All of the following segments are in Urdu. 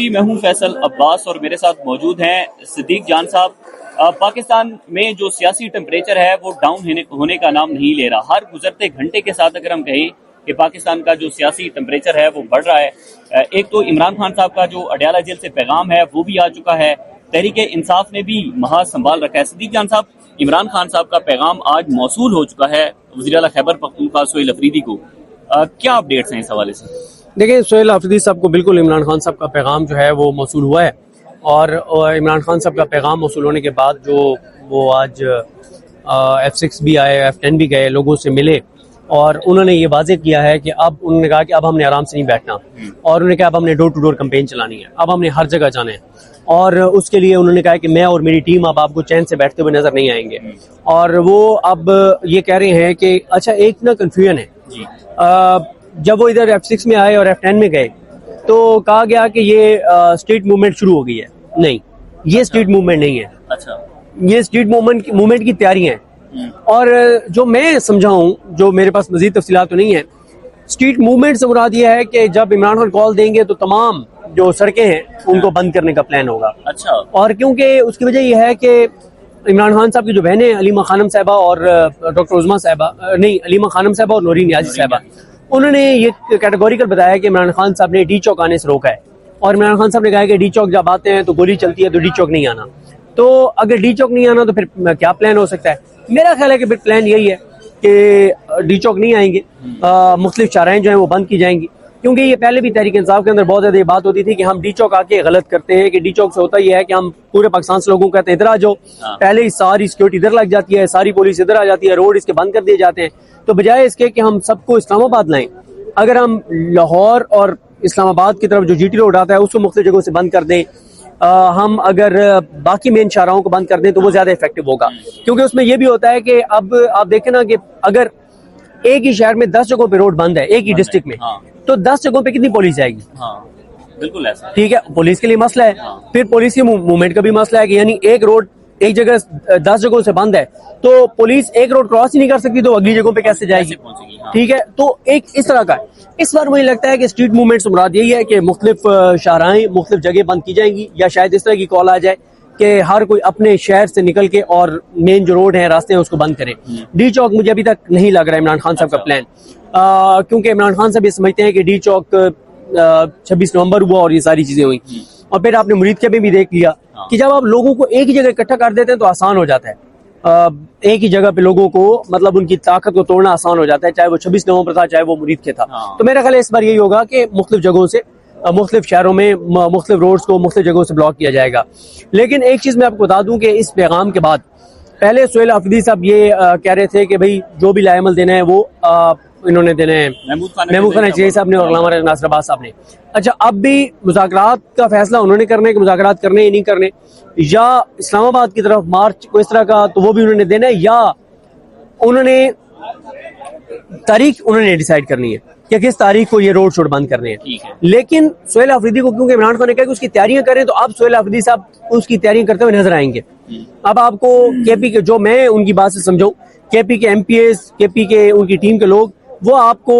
جی میں ہوں فیصل عباس اور میرے ساتھ موجود ہیں صدیق جان صاحب۔ پاکستان میں جو سیاسی ٹمپریچر ہے وہ ڈاؤن ہونے کا نام نہیں لے رہا۔ ہر گزرتے گھنٹے کے ساتھ اگر ہم کہیں کہ پاکستان کا جو سیاسی ٹمپریچر ہے وہ بڑھ رہا ہے۔ ایک تو عمران خان صاحب کا جو اڈیالہ جیل سے پیغام ہے وہ بھی آ چکا ہے، تحریک انصاف نے بھی محاذ سنبھال رکھا ہے۔ صدیق جان صاحب، عمران خان صاحب کا پیغام آج موصول ہو چکا ہے وزیر اعلیٰ خیبر پختونخوا سہیل افریدی کو، کیا اپڈیٹس ہیں اس حوالے سے؟ دیکھیں، سہیل افریدی صاحب کو بالکل عمران خان صاحب کا پیغام جو ہے وہ موصول ہوا ہے، اور عمران خان صاحب کا پیغام موصول ہونے کے بعد جو وہ آج F6 بھی آئے، F10 بھی گئے، لوگوں سے ملے، اور انہوں نے یہ واضح کیا ہے کہ اب انہوں نے کہا کہ اب ہم نے آرام سے نہیں بیٹھنا، اور انہوں نے کہا اب ہم نے ڈور ٹو ڈور کمپین چلانی ہے، اب ہم نے ہر جگہ جانا ہے، اور اس کے لیے انہوں نے کہا کہ میں اور میری ٹیم اب آپ کو چین سے بیٹھتے ہوئے نظر نہیں آئیں گے۔ اور وہ اب یہ کہہ رہے ہیں کہ اچھا ایک نا کنفیوژن ہے، جب وہ ادھر F6 میں آئے اور F10 میں گئے تو کہا گیا کہ یہ اسٹریٹ موومنٹ شروع ہو گئی ہے۔ نہیں، یہ اسٹریٹ موومنٹ نہیں ہے، اچھا یہ اسٹریٹ موومنٹ کی تیاریاں ہیں، اور جو میں سمجھا ہوں، جو میرے پاس مزید تفصیلات تو نہیں ہیں، اسٹریٹ موومنٹ سے مراد یہ ہے کہ جب عمران خان کال دیں گے تو تمام جو سڑکیں ہیں ان کو بند کرنے کا پلان ہوگا۔ اچھا، اور کیونکہ اس کی وجہ یہ ہے کہ عمران خان صاحب کی جو بہنیں علیمہ خانم صاحبہ اور ڈاکٹر عظمیٰ صاحبہ، نہیں، علیمہ خانم صاحبہ اور نورین نیازی صاحبہ، انہوں نے یہ کیٹیگوریکل بتایا کہ عمران خان صاحب نے ڈی چوک آنے سے روکا ہے، اور عمران خان صاحب نے کہا کہ ڈی چوک جب آتے ہیں تو گولی چلتی ہے تو ڈی چوک نہیں آنا۔ تو اگر ڈی چوک نہیں آنا تو پھر کیا پلان ہو سکتا ہے؟ میرا خیال ہے کہ پھر پلان یہی ہے کہ ڈی چوک نہیں آئیں گے، مختلف چارائیں جو ہیں وہ بند کی جائیں گی، کیونکہ یہ پہلے بھی تحریک انصاف کے اندر بہت زیادہ یہ بات ہوتی تھی کہ ہم ڈی چوک آ کے غلط کرتے ہیں، کہ ڈی چوک سے ہوتا یہ ہے کہ ہم پورے پاکستان سے لوگوں کو کہتے ہیں ادھر آ جاؤ، پہلے ہی ساری سیکورٹی ادھر لگ جاتی ہے، ساری پولیس ادھر آ جاتی ہے، روڈ اس کے بند کر دیے جاتے ہیں، تو بجائے اس کے کہ ہم سب کو اسلام آباد لائیں، اگر ہم لاہور اور اسلام آباد کی طرف جو جی ٹی روڈ آتا ہے اس کو مختلف جگہوں سے بند کر دیں، ہم اگر باقی مین شاہراہوں کو بند کر دیں تو وہ زیادہ افیکٹو ہوگا، کیونکہ اس میں یہ بھی ہوتا ہے کہ اب آپ دیکھیں نا کہ اگر ایک ہی شہر میں 10 جگہوں پہ روڈ بند ہے ایک ہی ڈسٹرکٹ میں، تو 10 جگہوں پہ کتنی پولیس جائے گی؟ بالکل ایسا، ٹھیک ہے، پولیس کے لیے مسئلہ ہے، پھر پولیس کی موومنٹ کا بھی مسئلہ ہے کہ یعنی ایک روڈ ایک جگہ 10 جگہوں سے بند ہے تو پولیس ایک روڈ کراس ہی نہیں کر سکتی تو اگلی جگہوں پہ کیسے جائے گی؟ ٹھیک ہے، تو ایک اس طرح کا ہے۔ اس بار مجھے لگتا ہے کہ اسٹریٹ موومنٹ سے مراد یہی ہے کہ مختلف شاہراہیں مختلف جگہ بند کی جائیں گی، یا شاید اس طرح کی کال آ جائے کہ ہر کوئی اپنے شہر سے نکل کے اور مین جو روڈ ہیں راستے ہیں اس کو بند کرے۔ ڈی چوک مجھے ابھی تک نہیں لگ رہا ہے عمران خان صاحب کا پلان، کیونکہ عمران خان صاحب یہ سمجھتے ہیں کہ ڈی چوک 26 نومبر ہوا اور یہ ساری چیزیں ہوئی، اور پھر آپ نے مرید کے میں بھی دیکھ لیا کہ جب آپ لوگوں کو ایک ہی جگہ اکٹھا کر دیتے ہیں تو آسان ہو جاتا ہے، ایک ہی جگہ پہ لوگوں کو مطلب ان کی طاقت کو توڑنا آسان ہو جاتا ہے، چاہے وہ 26 نومبر تھا چاہے وہ مرید کے تھا۔ تو میرا خیال ہے اس بار یہی ہوگا کہ مختلف جگہوں سے مختلف شہروں میں مختلف روڈز کو مختلف جگہوں سے بلاک کیا جائے گا۔ لیکن ایک چیز میں آپ کو بتا دوں کہ اس پیغام کے بعد پہلے سہیل افریدی صاحب یہ کہہ رہے تھے کہ بھائی جو بھی لائے عمل دینا ہے وہ انہوں نے دینے ہیں محمود خان چیز صاحب نے اور علامہ ناصر عباس صاحب نے۔ اچھا، اب بھی مذاکرات کا فیصلہ انہوں نے کرنا ہے کہ مذاکرات کرنے یا نہیں کرنے، یا اسلام آباد کی طرف مارچ کو اس طرح کا تو وہ بھی انہوں نے دینا ہے، یا انہوں نے تاریخ انہوں نے ڈیسائیڈ کرنی ہے کہ کس تاریخ کو یہ روڈ شوڈ بند کرنے ہیں۔ لیکن سہیل افریدی کو کیونکہ عمران خان نے کہا کہ اس کی تیاریاں کریں تو اب سہیل افریدی صاحب اس کی تیاریاں کرتے ہوئے نظر آئیں گے۔ اب آپ کو کے پی کے جو میں ان کی بات سے سمجھوں، کے پی کے ایم پی ایز، کے پی کے ان کی ٹیم کے لوگ وہ آپ کو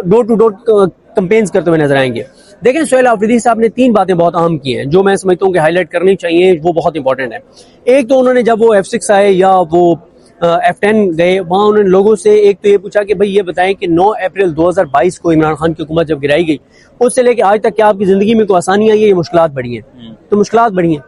ڈور ٹو ڈور کمپینز کرتے ہوئے نظر آئیں گے۔ دیکھیں، سہیل افریدی صاحب نے 3 باتیں بہت اہم کی ہیں جو میں سمجھتا ہوں کہ ہائی لائٹ کرنی چاہیے، وہ بہت امپورٹنٹ ہے۔ ایک تو انہوں نے جب وہ F6 آئے یا وہ F10 گئے، وہاں انہوں نے لوگوں سے ایک تو یہ پوچھا کہ بھئی یہ بتائیں کہ 9 اپریل 2022 کو عمران خان کی حکومت جب گرائی گئی اس سے لے کے آج تک کیا آپ کی زندگی میں کوئی آسانی آئی ہے یا مشکلات بڑھی ہیں؟ تو مشکلات بڑھی ہیں۔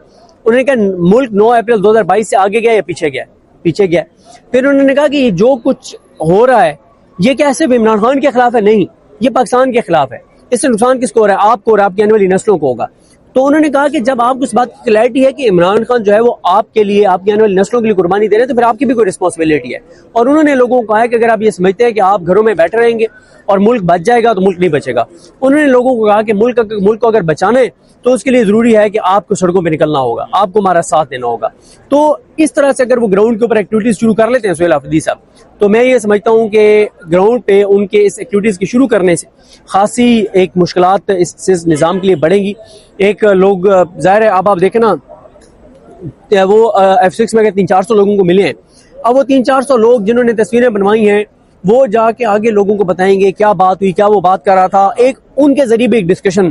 انہوں نے کہا ملک 9 اپریل 2022 سے آگے گیا یا پیچھے گیا؟ پیچھے گیا۔ پھر انہوں نے کہا کہ یہ جو کچھ ہو رہا ہے یہ کیا صرف عمران خان کے خلاف ہے؟ نہیں، یہ پاکستان کے خلاف ہے۔ اس سے نقصان کس کو ہو رہا ہے؟ آپ کو اور آپ کی آنے والی نسلوں کو ہوگا۔ تو انہوں نے کہا کہ جب آپ کو اس بات کی کلیئرٹی ہے کہ عمران خان جو ہے وہ آپ کے لیے، آپ کی آنے والی نسلوں کے لیے قربانی دے رہے ہیں، تو پھر آپ کی بھی کوئی رسپانسبلٹی ہے۔ اور انہوں نے لوگوں کو کہا کہ اگر آپ یہ سمجھتے ہیں کہ آپ گھروں میں بیٹھے رہیں گے اور ملک بچ جائے گا تو ملک نہیں بچے گا۔ انہوں نے لوگوں کو کہا کہ ملک کو اگر بچانا ہے تو اس کے لیے ضروری ہے کہ آپ کو سڑکوں پہ نکلنا ہوگا، آپ کو ہمارا ساتھ دینا ہوگا۔ تو اس طرح سے اگر وہ گراؤنڈ کے اوپر ایکٹیویٹیز شروع کر لیتے ہیں سہیل افریدی صاحب، تو میں یہ سمجھتا ہوں کہ گراؤنڈ پہ ان کے اس ایکٹیویٹیز کی شروع کرنے سے خاصی ایک مشکلات اس نظام کے لیے بڑھیں گی۔ ایک لوگ ظاہر ہے اب آپ دیکھیں نا وہ F6 میں 300-400 لوگوں کو ملے ہیں، اب وہ 300-400 لوگ جنہوں نے تصویریں بنوائی ہیں وہ جا کے آگے لوگوں کو بتائیں گے کیا بات ہوئی، کیا وہ بات کر رہا تھا، ایک ان کے ذریعے بھی ایک ڈسکشن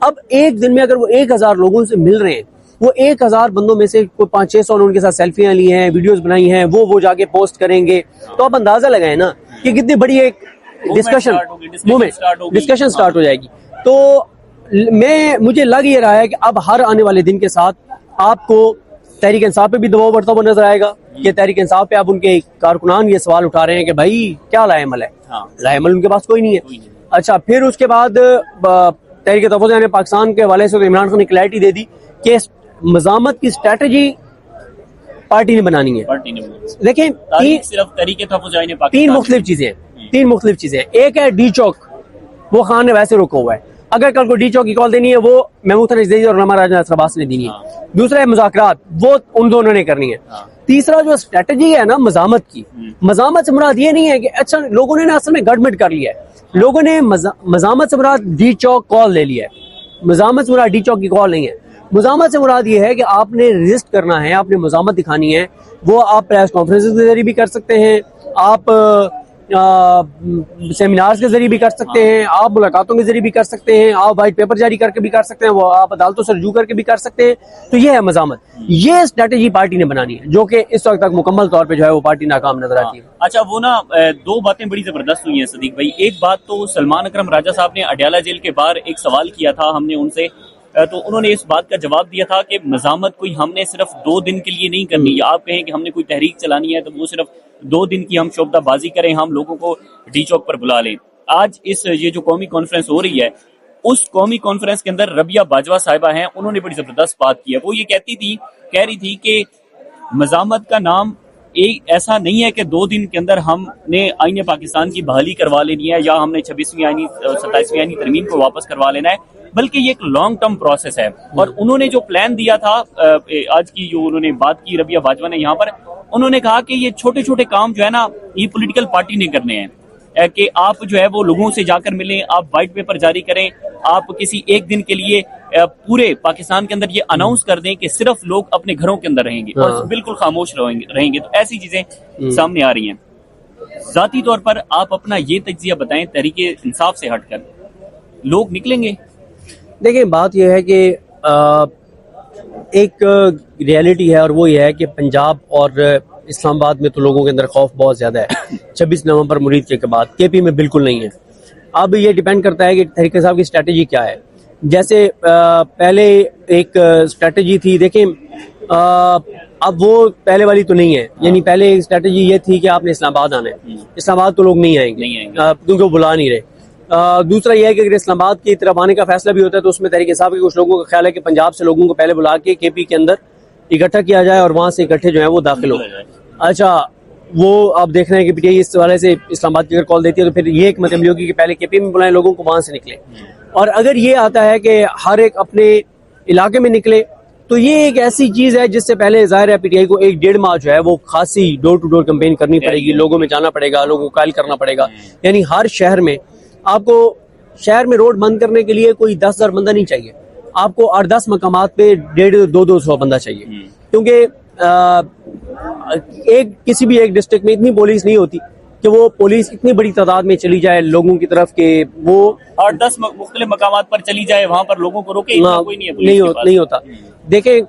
اب ایک دن میں اگر وہ 1000 لوگوں سے مل رہے ہیں, وہ 1000 بندوں میں سے کوئی 500-600 نے ان کے ساتھ سیلفیاں لی ہیں, ویڈیوز بنائی ہیں, وہ جا کے پوسٹ کریں گے, تو آپ اندازہ لگائیں نا کہ کتنی بڑی ایک ڈسکشن سٹارٹ ہو جائے گی. تو مجھے لگ یہ رہا ہے کہ اب ہر آنے والے دن کے ساتھ آپ کو تحریک انصاف پہ بھی دباؤ بڑھتا ہوا نظر آئے گا کہ تحریک انصاف پہ اب ان کے کارکنان یہ سوال اٹھا رہے ہیں کہ بھائی کیا لائے عمل ہے, لائے عمل ان کے پاس کوئی نہیں ہے. اچھا, پھر اس کے بعد تحریک تحفظ نے پاکستان کے حوالے سے عمران خان نے کلیئرٹی دے دی کہ مزاحمت کی اسٹریٹجی پارٹی نے بنانی ہے. دیکھیں صرف تحریک تحفظ نے تین مختلف چیزیں ہیں. ایک ہے ڈی چوک, وہ خان نے ویسے روکا ہوا ہے, اگر کل کو ڈی چوک کی کال دینی ہے وہ محمود حسین اور علامہ راجہ ناصر عباس نے دینی ہے. دوسرا ہے مذاکرات, وہ ان دونوں نے کرنی ہے. تیسرا جو اسٹریٹجی ہے نا مزاحمت کی, مزاحمت سے مراد یہ نہیں ہے کہ اچھا لوگوں نے نا اصل میں گڑبڑ کر لیا ہے, لوگوں نے مزاحمت سے مراد ڈی چوک کال لے لیا ہے. مزاحمت سے مراد ڈی چوک کی کال نہیں ہے. مزاحمت سے مراد یہ ہے کہ آپ نے رجسٹ کرنا ہے, آپ نے مزاحمت دکھانی ہے. وہ آپ پریس کانفرنس کے ذریعے بھی کر سکتے ہیں, آپ سیمینارز کے ذریعے بھی کر سکتے ہیں, آپ ملاقاتوں کے ذریعے بھی کر سکتے ہیں, آپ وائٹ پیپر جاری کر کے بھی کر سکتے ہیں, وہ آپ عدالتوں سے رجوع کر کے بھی کر سکتے ہیں. تو یہ ہے مزاحمت. یہ اسٹریٹجی پارٹی نے بنانی ہے جو کہ اس وقت تک مکمل طور پہ جو ہے وہ پارٹی ناکام نظر آتی ہے. اچھا, وہ نا دو باتیں بڑی زبردست ہوئی ہیں صدیق بھائی. ایک بات تو سلمان اکرم راجہ صاحب نے اڈیالہ جیل کے باہر ایک سوال کیا تھا ہم نے ان سے, تو انہوں نے اس بات کا جواب دیا تھا کہ مزاحمت کوئی ہم نے صرف 2 دن کے لیے نہیں کرنی. آپ کہیں کہ ہم نے کوئی تحریک چلانی ہے تو وہ صرف 2 دن کی ہم شعبدہ بازی کریں, ہم لوگوں کو ڈی چوک پر بلا لیں. آج یہ جو قومی کانفرنس ہو رہی ہے, اس قومی کانفرنس کے اندر ربیہ باجوہ صاحبہ ہیں, انہوں نے بڑی زبردست بات کی ہے. وہ یہ کہہ رہی تھی کہ مزاحمت کا نام ایسا نہیں ہے کہ 2 دن کے اندر ہم نے آئین پاکستان کی بحالی کروا لینی ہے یا ہم نے 26ویں آئینی 27ویں آئینی ترمیم کو واپس کروا لینا ہے, بلکہ یہ ایک لانگ ٹرم پروسیس ہے. اور انہوں نے جو پلان دیا تھا, آج کی جو انہوں نے بات کی ربیہ باجوہ نے یہاں پر, انہوں نے کہا کہ یہ چھوٹے چھوٹے کام جو ہے نا یہ پولیٹیکل پارٹی نے کرنے ہیں, کہ آپ جو ہے وہ لوگوں سے جا کر ملیں, آپ وائٹ پیپر جاری کریں, آپ کسی ایک دن کے لیے پورے پاکستان کے اندر یہ اناؤنس کر دیں کہ صرف لوگ اپنے گھروں کے اندر رہیں گے اور بالکل خاموش رہیں گے. تو ایسی چیزیں سامنے آ رہی ہیں. ذاتی طور پر آپ اپنا یہ تجزیہ بتائیں, تحریک انصاف سے ہٹ کر لوگ نکلیں گے؟ دیکھیں بات یہ ہے کہ ایک ریئلٹی ہے, اور وہ یہ ہے کہ پنجاب اور اسلام آباد میں تو لوگوں کے اندر خوف بہت زیادہ ہے 26 نومبر مرید کے بعد. کے پی میں بالکل نہیں ہے. اب یہ ڈیپینڈ کرتا ہے کہ تحریک صاحب کی اسٹریٹجی کیا ہے. جیسے پہلے ایک اسٹریٹجی تھی, دیکھیں اب وہ پہلے والی تو نہیں ہے. یعنی پہلے ایک اسٹریٹجی یہ تھی کہ آپ نے اسلام آباد آنا ہے, اسلام آباد تو لوگ نہیں آئیں گے کیونکہ وہ بلا نہیں رہے. دوسرا یہ ہے کہ اگر اسلام آباد کی طرف آنے کا فیصلہ بھی ہوتا ہے تو اس میں تحریک صاحب کے کچھ لوگوں کا خیال ہے کہ پنجاب سے لوگوں کو پہلے بلا کے کے پی کے اندر اکٹھا کیا جائے اور وہاں سے اکٹھے جو ہیں وہ داخل ہو. اچھا, وہ آپ دیکھ رہے ہیں کہ پی ٹی آئی اس حوالے سے اسلام آباد کی اگر کال دیتی ہے تو پھر یہ ایک مطلب یہ ہوگی کہ پہلے کے پی میں بلائیں لوگوں کو, وہاں سے نکلے. اور اگر یہ آتا ہے کہ ہر ایک اپنے علاقے میں نکلے تو یہ ایک ایسی چیز ہے جس سے پہلے ظاہر ہے پی ٹی آئی کو 1.5 ماہ جو ہے وہ خاصی ڈور ٹو ڈور کمپین کرنی پڑے گی, لوگوں میں جانا پڑے گا, لوگوں کو قائل کرنا پڑے گا. یعنی ہر شہر میں آپ کو شہر میں روڈ بند کرنے کے لیے کوئی 10,000 بندہ نہیں چاہیے, آپ کو 8-10 مقامات پہ 150-200 بندہ چاہیے. کیونکہ کسی بھی ایک ڈسٹرکٹ میں اتنی پولیس نہیں ہوتی کہ وہ پولیس اتنی بڑی تعداد میں چلی جائے لوگوں کی طرف کہ وہ 8-10 مختلف مقامات پر چلی جائے, وہاں پر لوگوں کو روکے, کوئی نہیں ہوتا. دیکھیں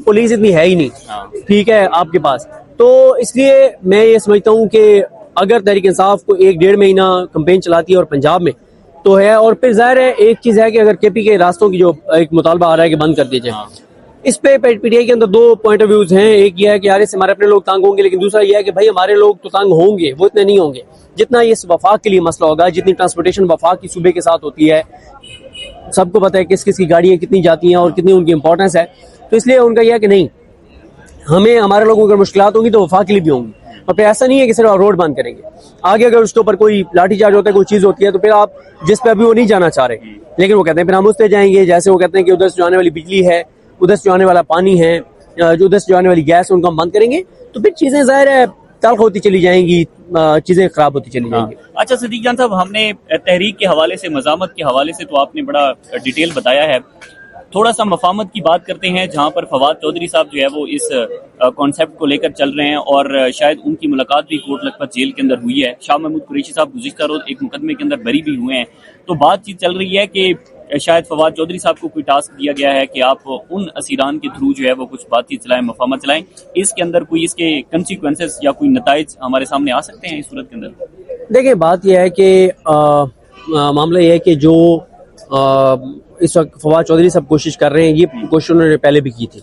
پولیس اتنی ہے ہی نہیں, ٹھیک ہے, آپ کے پاس. تو اس لیے میں یہ سمجھتا ہوں کہ اگر تحریک انصاف کو 1-1.5 مہینہ کمپین چلاتی ہے اور پنجاب میں تو ہے. اور پھر ظاہر ہے ایک چیز ہے کہ اگر کے پی کے راستوں کی جو ایک مطالبہ آ رہا ہے کہ بند کر دیے جائیں, اس پہ پی ٹی آئی کے اندر 2 پوائنٹ آف ویوز ہیں. ایک یہ ہے کہ یار اس سے ہمارے اپنے لوگ تنگ ہوں گے, لیکن دوسرا یہ ہے کہ بھائی ہمارے لوگ تو تنگ ہوں گے, وہ اتنے نہیں ہوں گے جتنا یہ وفاق کے لیے مسئلہ ہوگا, جتنی ٹرانسپورٹیشن وفاق کی صوبے کے ساتھ ہوتی ہے. سب کو پتہ ہے کس کس کی گاڑیاں کتنی جاتی ہیں اور کتنی ان کی امپورٹنس ہے. تو اس لیے ان کا یہ ہے کہ نہیں, ہمیں ہمارے لوگوں کو مشکلات ہوں گی تو وفاق کے لیے بھی ہوں گی. اور پھر ایسا نہیں ہے کہ صرف روڈ بند کریں گے, آگے اگر اس کے اوپر کوئی لاٹھی چارج ہوتا ہے, کوئی چیز ہوتی ہے, تو پھر آپ جس پہ ابھی وہ نہیں جانا چاہ رہے, لیکن وہ کہتے ہیں پھر ہم اس پہ جائیں گے. جیسے وہ کہتے ہیں کہ ادھر سے جو آنے والی بجلی ہے, ادھر سے جو آنے والا پانی ہے, جو ادھر سے جو آنے والی گیس ہے, ان کو ہم بند کریں گے, تو پھر چیزیں ظاہر ہے تلخ ہوتی چلی جائیں گی, چیزیں خراب ہوتی چلی جائیں گی. اچھا صدیق جان صاحب, ہم نے تحریک کے حوالے سے, مزاحمت کے حوالے سے تو آپ نے بڑا ڈیٹیل بتایا ہے. تھوڑا سا مفاہمت کی بات کرتے ہیں جہاں پر فواد چودھری صاحب جو ہے وہ اس کانسیپٹ کو لے کر چل رہے ہیں اور شاید ان کی ملاقات بھی کوٹ لکھپت جیل کے اندر ہوئی ہے. شاہ محمود قریشی صاحب گزشتہ روز ایک مقدمے کے اندر بری بھی ہوئے ہیں. تو بات چیت چل رہی ہے کہ شاید فواد چودھری صاحب کو کوئی ٹاسک دیا گیا ہے کہ آپ ان اسیران کے تھرو جو ہے وہ کچھ بات چیت چلائیں, مفاہمت چلائیں. اس کے اندر کوئی اس کے کنسیکوینسز یا کوئی نتائج ہمارے سامنے آ سکتے ہیں اس صورت کے اندر؟ دیکھیں بات یہ ہے کہ معاملہ یہ ہے کہ جو اس وقت فواد چودھری صاحب کوشش کر رہے ہیں, یہ کوشش انہوں نے پہلے بھی کی تھی,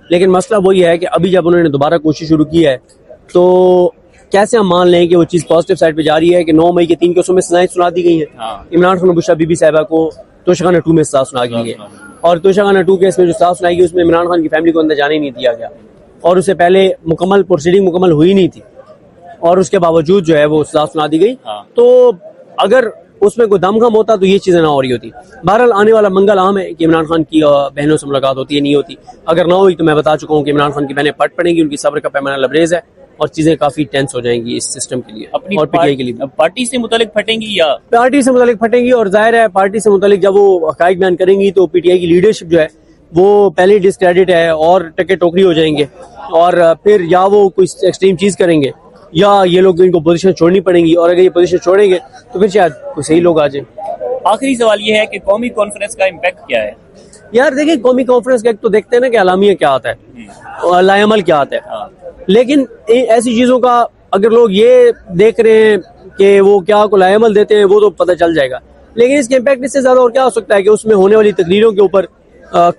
لیکن مسئلہ وہی ہے کہ ابھی جب انہوں نے دوبارہ کوشش شروع کی ہے تو کیسے ہم مان لیں کہ وہ چیز پازیٹیو سائڈ پہ جا رہی ہے کہ 9 مئی کے 3 کیسوں میں سزائیں سنا دی گئی ہیں. عمران خان بشرا بی بی صاحبہ کو توشہ خانہ 2 میں سزا سنا گئی ہے, اور توشہ خانہ 2 کیس میں جو سزا سنائی گئی اس میں عمران خان کی فیملی کو اندر جانے نہیں دیا گیا, اور اس سے پہلے مکمل پروسیڈنگ مکمل ہوئی نہیں تھی, اور اس کے باوجود جو ہے وہ سزا سنا دی گئی. تو اگر اس میں کوئی دم خم ہوتا تو یہ چیزیں نہ ہو رہی ہوتی. بہرحال آنے والا منگل عام ہے کہ عمران خان کی بہنوں سے ملاقات ہوتی ہے, نہیں ہوتی. اگر نہ ہوئی تو میں بتا چکا ہوں کہ عمران خان کی بہنیں پٹ پڑیں گی, ان کی صبر کا پیمانہ لبریز ہے, اور چیزیں کافی ٹینس ہو جائیں گی اس سسٹم کے لیے اپنی اور پی ٹی آئی کے لیے. پارٹی سے متعلق پھٹیں گی یا پارٹی سے متعلق پھٹیں گی, اور ظاہر ہے پارٹی سے متعلق جب وہ حقائق بیان کریں گی تو پی ٹی آئی کی لیڈرشپ جو ہے وہ پہلے ڈسکریڈٹ ہے اور ٹکے ٹوکری ہو جائیں گے, اور پھر یا وہ کوئی ایکسٹریم چیز کریں گے یا یہ لوگ ان کو پوزیشن چھوڑنی پڑیں گی, اور اگر یہ پوزیشن چھوڑیں گے تو پھر شاید کوئی صحیح لوگ آ جائیں. آخری سوال یہ ہے کہ قومی کانفرنس کا امپیکٹ کیا ہے؟ یار دیکھیں قومی کانفرنس کا ایک تو دیکھتے ہیں نا کہ اعلامیہ کیا آتا ہے, لائے عمل کیا آتا ہے, لیکن ایسی چیزوں کا اگر لوگ یہ دیکھ رہے ہیں کہ وہ کیا کو لائے عمل دیتے ہیں وہ تو پتہ چل جائے گا, لیکن اس کے امپیکٹ اس سے زیادہ اور کیا ہو سکتا ہے کہ اس میں ہونے والی تقریروں کے اوپر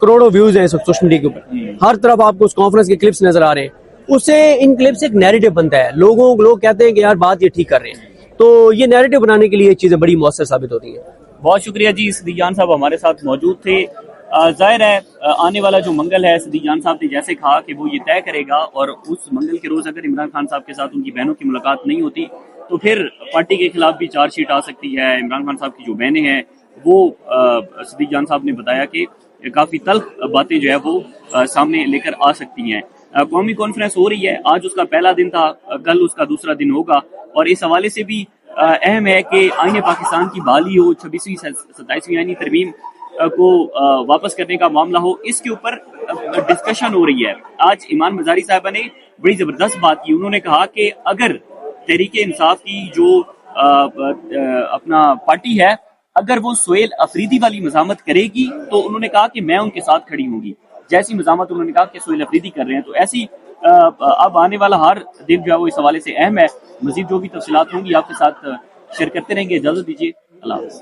کروڑوں ویوز ہیں سوشل میڈیا کے اوپر, ہر طرف آپ کو اس کانفرنس کے کلپس نظر آ رہے ہیں, اس سے ان کلپ سے ایک نیریٹو بنتا ہے, لوگ کہتے ہیں کہ یار بات یہ ٹھیک کر رہے ہیں, تو یہ نیریٹو بنانے کے لیے یہ چیزیں بڑی مؤثر ثابت ہوتی ہیں. بہت شکریہ جی, صدیق جان صاحب ہمارے ساتھ موجود تھے. ظاہر ہے آنے والا جو منگل ہے صدیق جان صاحب نے جیسے کہا کہ وہ یہ طے کرے گا, اور اس منگل کے روز اگر عمران خان صاحب کے ساتھ ان کی بہنوں کی ملاقات نہیں ہوتی تو پھر پارٹی کے خلاف بھی چارج شیٹ آ سکتی ہے. عمران خان صاحب کی جو بہنیں ہیں وہ صدیق جان صاحب نے بتایا کہ کافی تلخ باتیں جو ہے وہ سامنے لے کر آ سکتی ہیں. قومی کانفرنس ہو رہی ہے, آج اس کا پہلا دن تھا, کل اس کا دوسرا دن ہوگا, اور اس حوالے سے بھی اہم ہے کہ آئین پاکستان کی بحالی ہو, 26ویں 27ویں آئینی ترمیم کو واپس کرنے کا معاملہ ہو, اس کے اوپر ڈسکشن ہو رہی ہے. آج ایمان مزاری صاحبہ نے بڑی زبردست بات کی, انہوں نے کہا کہ اگر تحریک انصاف کی جو اپنا پارٹی ہے اگر وہ سہیل افریدی والی مزاحمت کرے گی تو انہوں نے کہا کہ میں ان کے ساتھ کھڑی ہوں گی, جیسی مزاحمت انہوں نے کہا کہ سہیل افریدی کر رہے ہیں. تو ایسی اب آنے والا ہر دن جو ہے وہ اس حوالے سے اہم ہے. مزید جو بھی تفصیلات ہوں گی آپ کے ساتھ شیئر کرتے رہیں گے. اجازت دیجیے, اللہ حافظ.